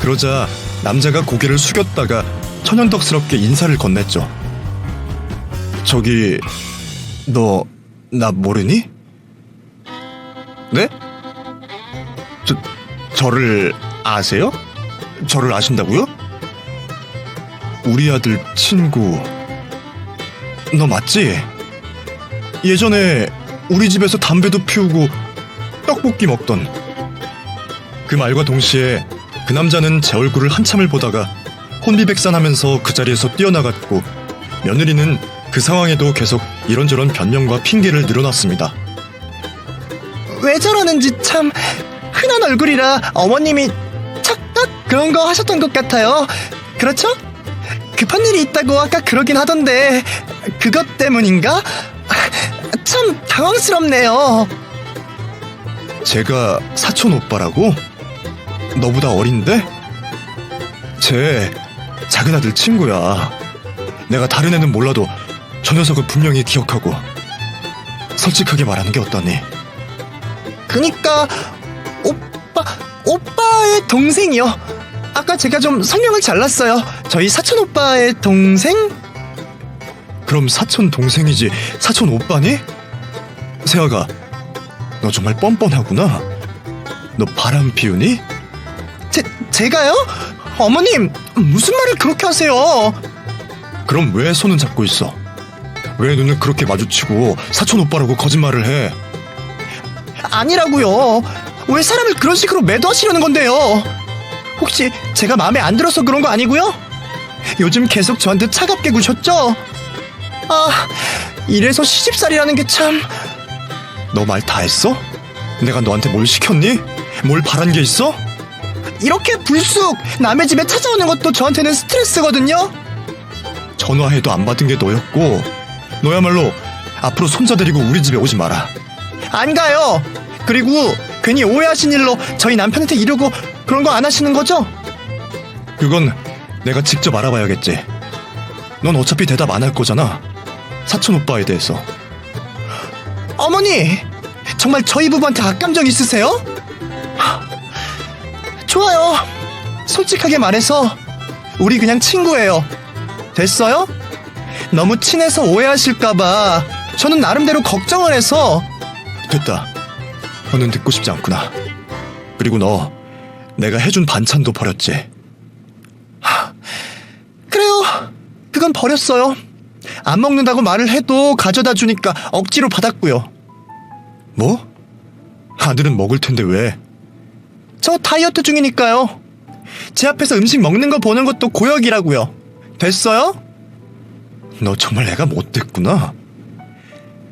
그러자 남자가 고개를 숙였다가 천연덕스럽게 인사를 건넸죠. 저기... 너... 나 모르니? 네? 저를 아세요? 저를 아신다고요? 우리 아들 친구... 너 맞지? 예전에 우리 집에서 담배도 피우고 떡볶이 먹던... 그 말과 동시에 그 남자는 제 얼굴을 한참을 보다가 혼비백산하면서 그 자리에서 뛰어나갔고 며느리는 그 상황에도 계속 이런저런 변명과 핑계를 늘어놨습니다. 왜 저러는지 참 흔한 얼굴이라 어머님이 착각 그런 거 하셨던 것 같아요. 그렇죠? 급한 일이 있다고 아까 그러긴 하던데 그것 때문인가? 참 당황스럽네요. 제가 사촌 오빠라고? 너보다 어린데? 쟤 작은 아들 친구야. 내가 다른 애는 몰라도 저 녀석은 분명히 기억하고. 솔직하게 말하는 게 어떠니? 그니까 오빠의 동생이요. 아까 제가 좀 성명을 잘랐어요. 저희 사촌 오빠의 동생? 그럼 사촌 동생이지 사촌 오빠니? 세아가, 너 정말 뻔뻔하구나. 너 바람 피우니? 제가요? 어머님, 무슨 말을 그렇게 하세요? 그럼 왜 손은 잡고 있어? 왜 눈을 그렇게 마주치고 사촌 오빠라고 거짓말을 해? 아니라고요. 왜 사람을 그런 식으로 매도하시려는 건데요? 혹시 제가 마음에 안 들어서 그런 거 아니고요? 요즘 계속 저한테 차갑게 구셨죠? 아, 이래서 시집살이라는 게 참... 너 말 다 했어? 내가 너한테 뭘 시켰니? 뭘 바란 게 있어? 이렇게 불쑥 남의 집에 찾아오는 것도 저한테는 스트레스거든요? 전화해도 안 받은 게 너였고, 너야말로 앞으로 손자 데리고 우리 집에 오지 마라. 안 가요. 그리고 괜히 오해하신 일로 저희 남편한테 이러고 그런 거 안 하시는 거죠? 그건 내가 직접 알아봐야겠지. 넌 어차피 대답 안 할 거잖아. 사촌 오빠에 대해서. 어머니, 정말 저희 부부한테 악감정 있으세요? 좋아요. 솔직하게 말해서 우리 그냥 친구예요. 됐어요? 너무 친해서 오해하실까봐 저는 나름대로 걱정을 해서. 됐다. 너는 듣고 싶지 않구나. 그리고 너 내가 해준 반찬도 버렸지. 그래요. 그건 버렸어요. 안 먹는다고 말을 해도 가져다 주니까 억지로 받았고요. 뭐? 아들은 먹을 텐데 왜? 저 다이어트 중이니까요. 제 앞에서 음식 먹는 거 보는 것도 고역이라고요. 됐어요? 너 정말 애가 못됐구나.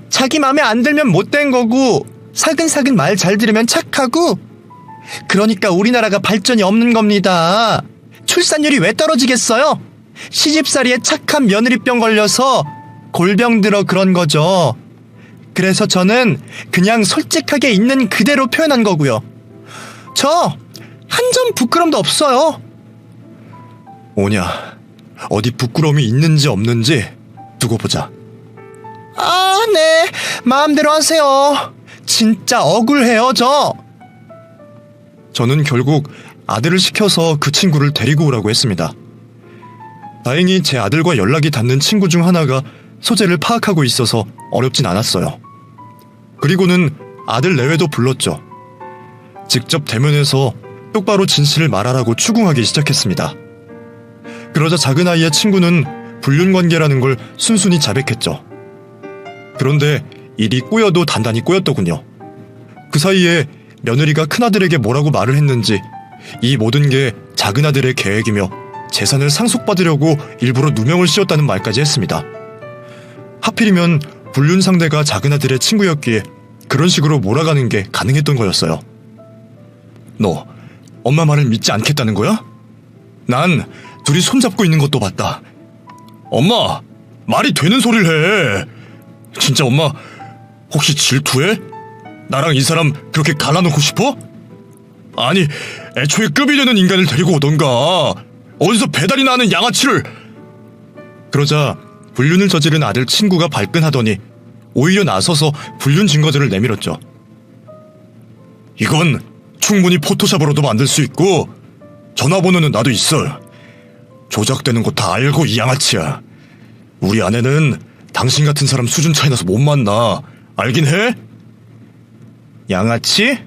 자기 맘에 안 들면 못된 거고 사근사근 말 잘 들으면 착하고. 그러니까 우리나라가 발전이 없는 겁니다. 출산율이 왜 떨어지겠어요? 시집살이에 착한 며느리병 걸려서 골병 들어 그런 거죠. 그래서 저는 그냥 솔직하게 있는 그대로 표현한 거고요. 저 한 점 부끄럼도 없어요. 오냐, 어디 부끄러움이 있는지 없는지 두고 보자. 아, 네. 마음대로 하세요. 진짜 억울해요, 저. 저는 결국 아들을 시켜서 그 친구를 데리고 오라고 했습니다. 다행히 제 아들과 연락이 닿는 친구 중 하나가 소재를 파악하고 있어서 어렵진 않았어요. 그리고는 아들 내외도 불렀죠. 직접 대면해서 똑바로 진실을 말하라고 추궁하기 시작했습니다. 그러자 작은 아이의 친구는 불륜관계라는 걸 순순히 자백했죠. 그런데 일이 꼬여도 단단히 꼬였더군요. 그 사이에 며느리가 큰아들에게 뭐라고 말을 했는지 이 모든 게 작은아들의 계획이며 재산을 상속받으려고 일부러 누명을 씌웠다는 말까지 했습니다. 하필이면 불륜 상대가 작은아들의 친구였기에 그런 식으로 몰아가는 게 가능했던 거였어요. 너 엄마 말을 믿지 않겠다는 거야? 난 둘이 손잡고 있는 것도 봤다. 엄마, 말이 되는 소리를 해. 진짜 엄마 혹시 질투해? 나랑 이 사람 그렇게 갈라놓고 싶어? 아니, 애초에 급이 되는 인간을 데리고 오던가 어디서 배달이나 하는 양아치를. 그러자 불륜을 저지른 아들 친구가 발끈하더니 오히려 나서서 불륜 증거들을 내밀었죠. 이건 충분히 포토샵으로도 만들 수 있고 전화번호는 나도 있어. 조작되는 거 다 알고 이 양아치야. 우리 아내는 당신 같은 사람 수준 차이 나서 못 만나. 알긴 해? 양아치?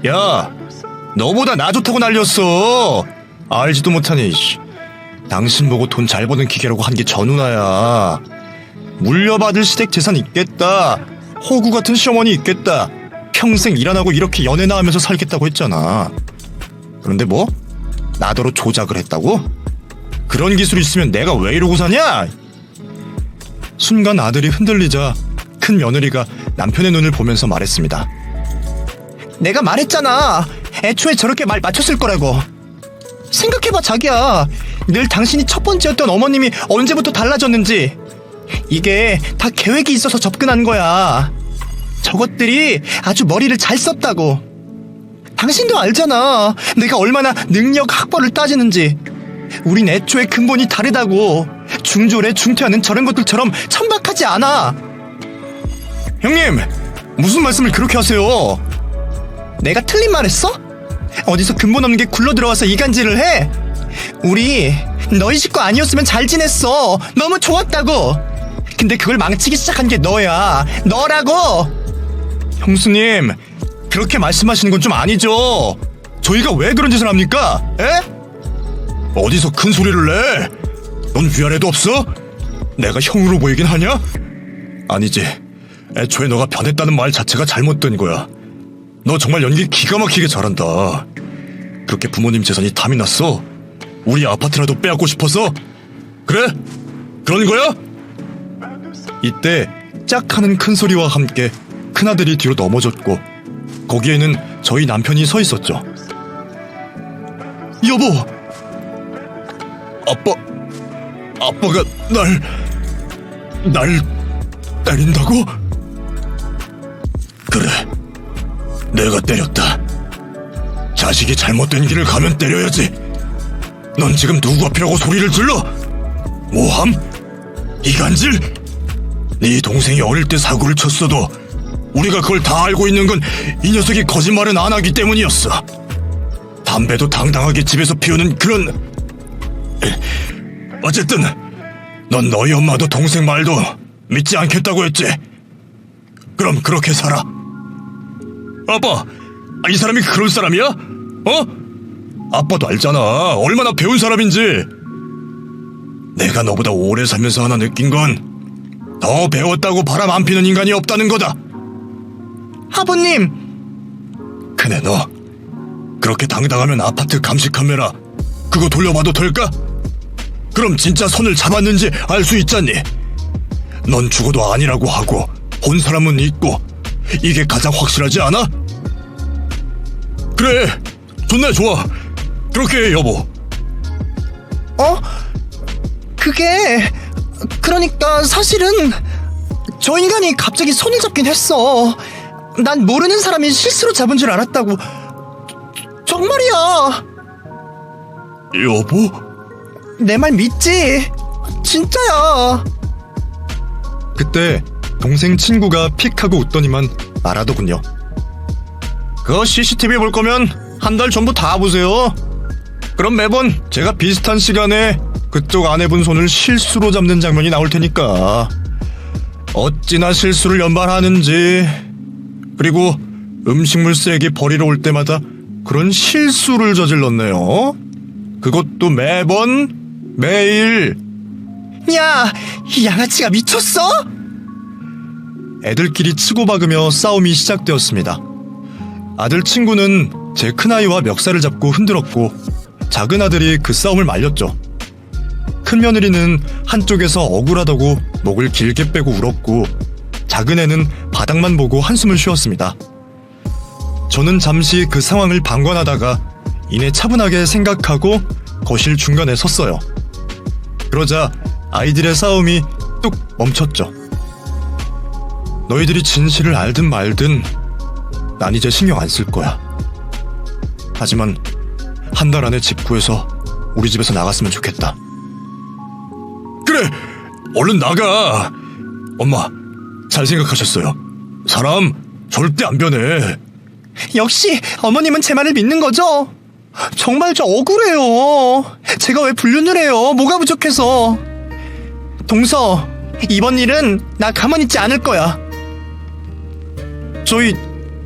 야, 너보다 나 좋다고 날렸어. 알지도 못하니. 당신 보고 돈 잘 버는 기계라고 한 게 전우나야. 물려받을 시댁 재산 있겠다. 호구 같은 시어머니 있겠다. 평생 일 안 하고 이렇게 연애나 하면서 살겠다고 했잖아. 그런데 뭐? 나더러 조작을 했다고? 그런 기술이 있으면 내가 왜 이러고 사냐? 순간 아들이 흔들리자 큰 며느리가 남편의 눈을 보면서 말했습니다. 내가 말했잖아. 애초에 저렇게 말 맞췄을 거라고. 생각해봐, 자기야. 늘 당신이 첫 번째였던 어머님이 언제부터 달라졌는지. 이게 다 계획이 있어서 접근한 거야. 저것들이 아주 머리를 잘 썼다고. 당신도 알잖아. 내가 얼마나 능력 학벌을 따지는지. 우린 애초에 근본이 다르다고. 중졸에 중퇴하는 저런 것들처럼 천박하지 않아. 형님, 무슨 말씀을 그렇게 하세요? 내가 틀린 말 했어? 어디서 근본 없는 게 굴러 들어와서 이간질을 해? 우리 너희 식구 아니었으면 잘 지냈어. 너무 좋았다고. 근데 그걸 망치기 시작한 게 너야. 너라고. 형수님, 그렇게 말씀하시는 건 좀 아니죠. 저희가 왜 그런 짓을 합니까? 에? 어디서 큰 소리를 내? 넌 위아래도 없어? 내가 형으로 보이긴 하냐? 아니지. 애초에 너가 변했다는 말 자체가 잘못된 거야. 너 정말 연기 기가 막히게 잘한다. 그렇게 부모님 재산이 탐이 났어? 우리 아파트라도 빼앗고 싶어서? 그래? 그런 거야? 이때 짝 하는 큰 소리와 함께 큰아들이 뒤로 넘어졌고 거기에는 저희 남편이 서 있었죠. 여보! 아빠가 날 때린다고? 그래, 내가 때렸다. 자식이 잘못된 길을 가면 때려야지. 넌 지금 누구 앞이라고 소리를 질러? 모함? 이간질? 네 동생이 어릴 때 사고를 쳤어도 우리가 그걸 다 알고 있는 건 이 녀석이 거짓말은 안 하기 때문이었어. 담배도 당당하게 집에서 피우는 그런... 어쨌든 넌 너희 엄마도 동생 말도 믿지 않겠다고 했지. 그럼 그렇게 살아. 아빠, 이 사람이 그럴 사람이야? 어? 아빠도 알잖아. 얼마나 배운 사람인지. 내가 너보다 오래 살면서 하나 느낀 건 더 배웠다고 바람 안 피는 인간이 없다는 거다. 아버님. 그네, 너 그렇게 당당하면 아파트 감시 카메라 그거 돌려봐도 될까? 그럼 진짜 손을 잡았는지 알 수 있잖니. 넌 죽어도 아니라고 하고 본 사람은 있고 이게 가장 확실하지 않아? 그래, 좋네, 좋아. 그렇게 해, 여보. 그게... 그러니까 사실은 저 인간이 갑자기 손을 잡긴 했어. 난 모르는 사람이 실수로 잡은 줄 알았다고. 정말이야. 여보? 내 말 믿지? 진짜야. 그때 동생 친구가 픽 하고 웃더니만 말하더군요. 그거 CCTV 볼 거면 한 달 전부 다 보세요. 그럼 매번 제가 비슷한 시간에 그쪽 아내분 손을 실수로 잡는 장면이 나올 테니까. 어찌나 실수를 연발하는지. 그리고 음식물 쓰레기 버리러 올 때마다 그런 실수를 저질렀네요. 그것도 매번 매일. 야, 이 양아치가 미쳤어? 애들끼리 치고박으며 싸움이 시작되었습니다. 아들 친구는 제 큰아이와 멱살을 잡고 흔들었고 작은 아들이 그 싸움을 말렸죠. 큰며느리는 한쪽에서 억울하다고 목을 길게 빼고 울었고 작은 애는 바닥만 보고 한숨을 쉬었습니다. 저는 잠시 그 상황을 방관하다가 이내 차분하게 생각하고 거실 중간에 섰어요. 그러자 아이들의 싸움이 뚝 멈췄죠. 너희들이 진실을 알든 말든 난 이제 신경 안 쓸 거야. 하지만 한 달 안에 집 구해서 우리 집에서 나갔으면 좋겠다. 그래, 얼른 나가. 엄마, 잘 생각하셨어요. 사람 절대 안 변해. 역시 어머님은 제 말을 믿는 거죠? 정말 저 억울해요. 제가 왜 불륜을 해요? 뭐가 부족해서. 동서, 이번 일은 나 가만히 있지 않을 거야. 저희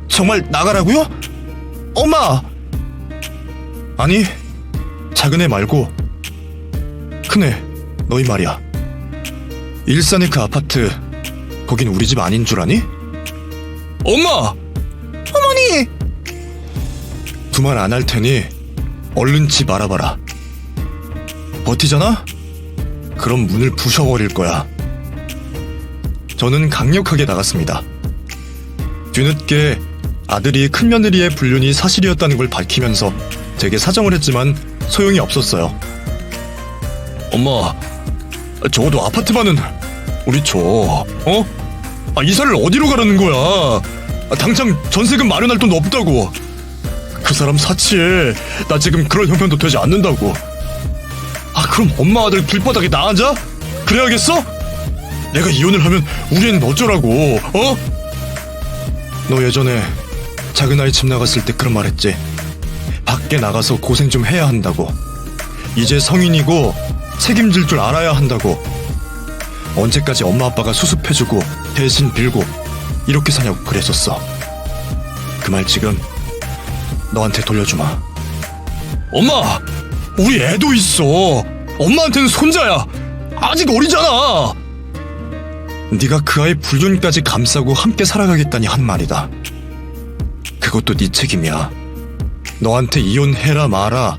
정말 나가라고요? 엄마! 아니, 작은애 말고 큰애, 너희 말이야. 일산의 그 아파트, 거긴 우리 집 아닌 줄 아니? 엄마! 어머니! 두 말 안 할 테니 얼른 집 알아봐라. 버티잖아? 그럼 문을 부셔버릴 거야. 저는 강력하게 나갔습니다. 뒤늦게 아들이 큰며느리의 불륜이 사실이었다는 걸 밝히면서 제게 사정을 했지만 소용이 없었어요. 엄마, 적어도 아파트만은 우리 줘. 어? 이사를 어디로 가라는 거야? 당장 전세금 마련할 돈 없다고. 그 사람 사치해. 나 지금 그럴 형편도 되지 않는다고. 그럼 엄마 아들 길바닥에 나 앉아? 그래야겠어? 내가 이혼을 하면 우리 애는 어쩌라고, 어? 너 예전에 작은 아이 집 나갔을 때 그런 말 했지. 밖에 나가서 고생 좀 해야 한다고. 이제 성인이고 책임질 줄 알아야 한다고. 언제까지 엄마 아빠가 수습해주고 대신 빌고 이렇게 사냐고 그랬었어. 그 말 지금 너한테 돌려주마. 엄마! 우리 애도 있어. 엄마한테는 손자야. 아직 어리잖아. 네가 그 아이 불륜까지 감싸고 함께 살아가겠다니 한 말이다. 그것도 네 책임이야. 너한테 이혼해라 마라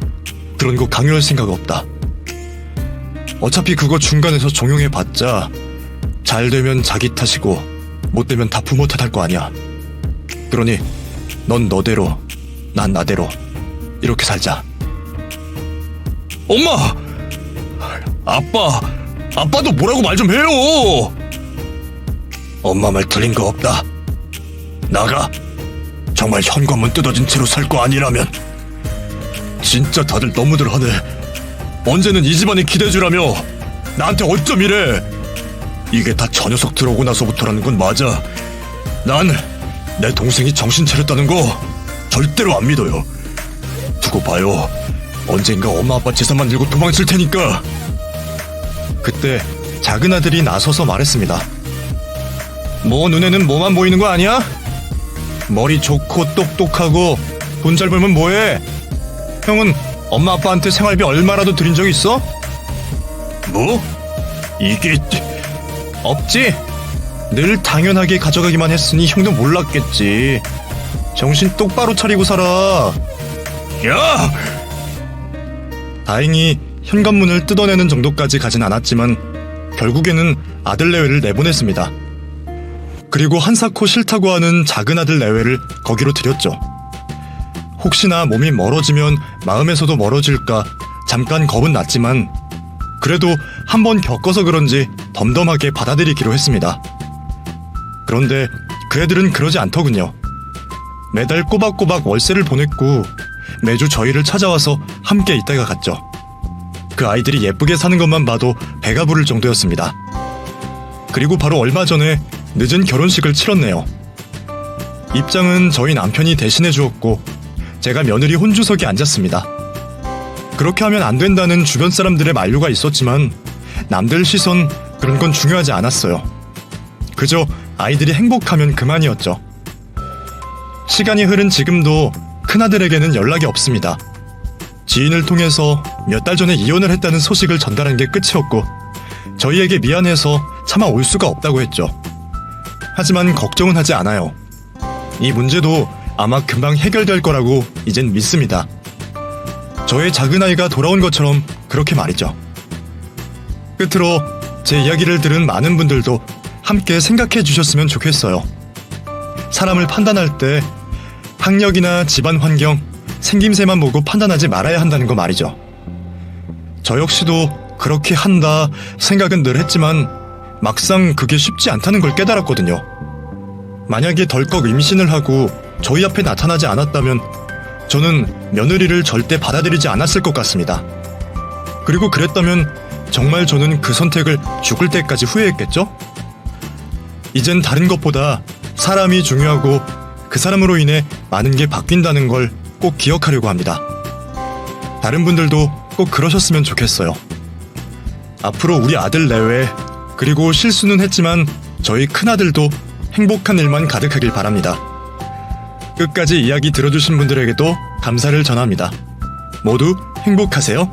그런 거 강요할 생각 없다. 어차피 그거 중간에서 종용해봤자 잘 되면 자기 탓이고 못 되면 다 부모 탓할 거 아니야. 그러니 넌 너대로 난 나대로 이렇게 살자. 엄마! 아빠도 뭐라고 말 좀 해요. 엄마 말 틀린 거 없다. 나가. 정말 현관문 뜯어진 채로 살 거 아니라면. 진짜 다들 너무들 하네. 언제는 이 집안이 기대주라며 나한테 어쩜 이래. 이게 다 저 녀석 들어오고 나서부터라는 건 맞아. 난 내 동생이 정신 차렸다는 거 절대로 안 믿어요. 두고 봐요. 언젠가 엄마 아빠 재산만 들고 도망칠 테니까. 그때 작은 아들이 나서서 말했습니다. 뭐 눈에는 뭐만 보이는 거 아니야? 머리 좋고 똑똑하고 돈 잘 벌면 뭐해? 형은 엄마 아빠한테 생활비 얼마라도 드린 적 있어? 뭐? 이게... 없지? 늘 당연하게 가져가기만 했으니 형도 몰랐겠지. 정신 똑바로 차리고 살아. 야! 다행히 현관문을 뜯어내는 정도까지 가진 않았지만 결국에는 아들 내외를 내보냈습니다. 그리고 한사코 싫다고 하는 작은 아들 내외를 거기로 들였죠. 혹시나 몸이 멀어지면 마음에서도 멀어질까 잠깐 겁은 났지만 그래도 한번 겪어서 그런지 덤덤하게 받아들이기로 했습니다. 그런데 그 애들은 그러지 않더군요. 매달 꼬박꼬박 월세를 보냈고 매주 저희를 찾아와서 함께 있다가 갔죠. 그 아이들이 예쁘게 사는 것만 봐도 배가 부를 정도였습니다. 그리고 바로 얼마 전에 늦은 결혼식을 치렀네요. 입장은 저희 남편이 대신해 주었고 제가 며느리 혼주석에 앉았습니다. 그렇게 하면 안 된다는 주변 사람들의 만류가 있었지만 남들 시선 그런 건 중요하지 않았어요. 그저 아이들이 행복하면 그만이었죠. 시간이 흐른 지금도 큰아들에게는 연락이 없습니다. 지인을 통해서 몇 달 전에 이혼을 했다는 소식을 전달한 게 끝이었고 저희에게 미안해서 차마 올 수가 없다고 했죠. 하지만 걱정은 하지 않아요. 이 문제도 아마 금방 해결될 거라고 이젠 믿습니다. 저의 작은아이가 돌아온 것처럼 그렇게 말이죠. 끝으로 제 이야기를 들은 많은 분들도 함께 생각해 주셨으면 좋겠어요. 사람을 판단할 때 학력이나 집안 환경, 생김새만 보고 판단하지 말아야 한다는 거 말이죠. 저 역시도 그렇게 한다 생각은 늘 했지만 막상 그게 쉽지 않다는 걸 깨달았거든요. 만약에 덜컥 임신을 하고 저희 앞에 나타나지 않았다면 저는 며느리를 절대 받아들이지 않았을 것 같습니다. 그리고 그랬다면 정말 저는 그 선택을 죽을 때까지 후회했겠죠? 이젠 다른 것보다 사람이 중요하고 그 사람으로 인해 많은 게 바뀐다는 걸 꼭 기억하려고 합니다. 다른 분들도 꼭 그러셨으면 좋겠어요. 앞으로 우리 아들 내외 그리고 실수는 했지만 저희 큰아들도 행복한 일만 가득하길 바랍니다. 끝까지 이야기 들어주신 분들에게도 감사를 전합니다. 모두 행복하세요.